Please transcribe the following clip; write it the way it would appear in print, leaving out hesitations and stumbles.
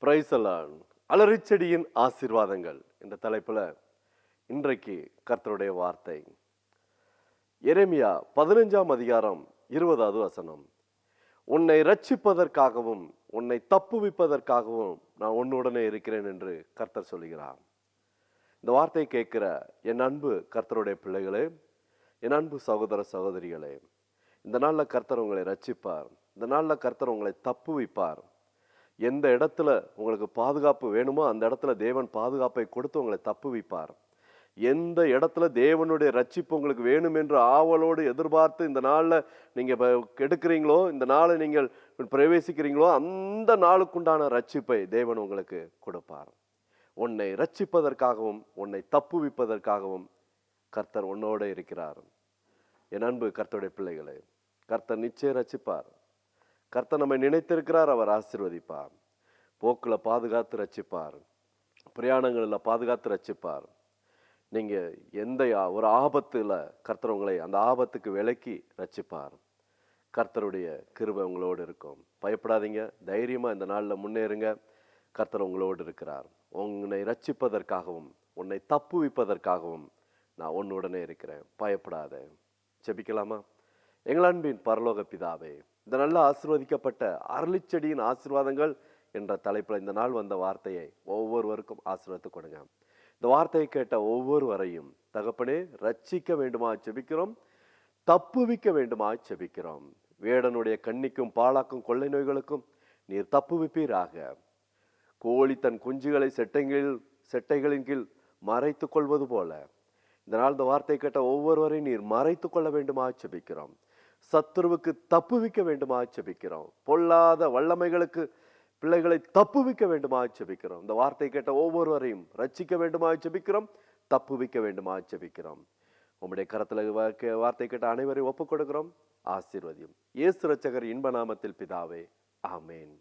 Price அலான் அலரிச்செடியின் ஆசீர்வாதங்கள் என்ற தலைப்புல இன்றைக்கு கர்த்தருடைய வார்த்தை எரேமியா 15ஆம் அதிகாரம் 20வது வசனம். உன்னை ரட்சிப்பதற்காகவும் உன்னை தப்புவிப்பதற்காகவும் நான் உன்னுடனே இருக்கிறேன் என்று கர்த்தர் சொல்கிறார். இந்த வார்த்தையை கேட்கிற என் அன்பு கர்த்தருடைய பிள்ளைகளே, என் அன்பு சகோதர சகோதரிகளே, இந்த நாளில் கர்த்தர் உங்களை ரட்சிப்பார். இந்த நாளில் கர்த்தர் உங்களை தப்புவிப்பார். எந்த இடத்துல உங்களுக்கு பாதுகாப்பு வேணுமோ அந்த இடத்துல தேவன் பாதுகாப்பை கொடுத்து உங்களை தப்புவிப்பார். எந்த இடத்துல தேவனுடைய ரட்சிப்பு உங்களுக்கு வேணும் என்று ஆவலோடு எதிர்பார்த்து இந்த நாளில் நீங்கள் எடுக்கிறீங்களோ, இந்த நாளை நீங்கள் பிரவேசிக்கிறீங்களோ, அந்த நாளுக்குண்டான ரட்சிப்பை தேவன் உங்களுக்கு கொடுப்பார். உன்னை ரட்சிப்பதற்காகவும் உன்னை தப்புவிப்பதற்காகவும் கர்த்தர் உன்னோடு இருக்கிறார். என் அன்பு கர்த்தருடைய பிள்ளைகளே, கர்த்தர் நிச்சயம் ரட்சிப்பார். கர்த்தர் நம்மை நினைத்திருக்கிறார். அவர் ஆசீர்வதிப்பார். போக்குல பாதுகாத்து ரட்சிப்பார். பிரயாணங்களில் பாதுகாத்து ரட்சிப்பார். நீங்கள் எந்த ஒரு ஆபத்தில் கர்த்தர் உங்களை அந்த ஆபத்துக்கு விலக்கி ரட்சிப்பார். கர்த்தருடைய கிருபை உங்களோடு இருக்கும். பயப்படாதீங்க, தைரியமாக இந்த நாளில் முன்னேறுங்க. கர்த்தர் உங்களோடு இருக்கிறார். உன்னை ரட்சிப்பதற்காகவும் உன்னை தப்புவிப்பதற்காகவும் நான் உன்னுடனே இருக்கிறேன். பயப்படாத. ஜெபிக்கலாமா? எங்கள் அன்பின் பரலோக பிதாவே, இந்த நல்ல ஆசீர்வதிக்கப்பட்ட அரளிச்செடியின் ஆசீர்வாதங்கள் என்ற தலைப்பில் இந்த நாள் வந்த வார்த்தையை ஒவ்வொருவருக்கும் ஆசீர்வதித்து கொடுங்க. இந்த வார்த்தையை கேட்ட ஒவ்வொருவரையும் தகப்பனே ரட்சிக்க வேண்டுமா ஜெபிக்கிறோம், தப்புவிக்க வேண்டுமா ஜெபிக்கிறோம். வேடனுடைய கண்ணிக்கும் பாலாக்கும் கொள்ளை நோய்களுக்கும் நீர் தப்புவிப்பீராக. கோழி தன் குஞ்சுகளை செட்டைகளின் கீழ் மறைத்து கொள்வது போல இந்த நாள் இந்த வார்த்தை கேட்ட ஒவ்வொருவரையும் நீர் மறைத்து கொள்ள வேண்டுமா ஜெபிக்கிறோம். சத்துருவுக்கு தப்புவிக்க வேண்டுமா ஜெபிக்கிறோம். பொல்லாத வல்லமைகளுக்கு பிள்ளைகளை தப்புவிக்க வேண்டுமா ஜெபிக்கிறோம். இந்த வார்த்தை கேட்ட ஒவ்வொருவரையும் ரட்சிக்க வேண்டுமா ஜெபிக்கிறோம், தப்புவிக்க வேண்டுமா ஜெபிக்கிறோம். உம்முடைய கரத்தில் வார்த்தை கேட்ட அனைவரையும் ஒப்புக் கொடுக்கிறோம். ஆசீர்வதியும். இயேசு இரட்சகர் இன்ப நாமத்தில் பிதாவே, ஆமேன்.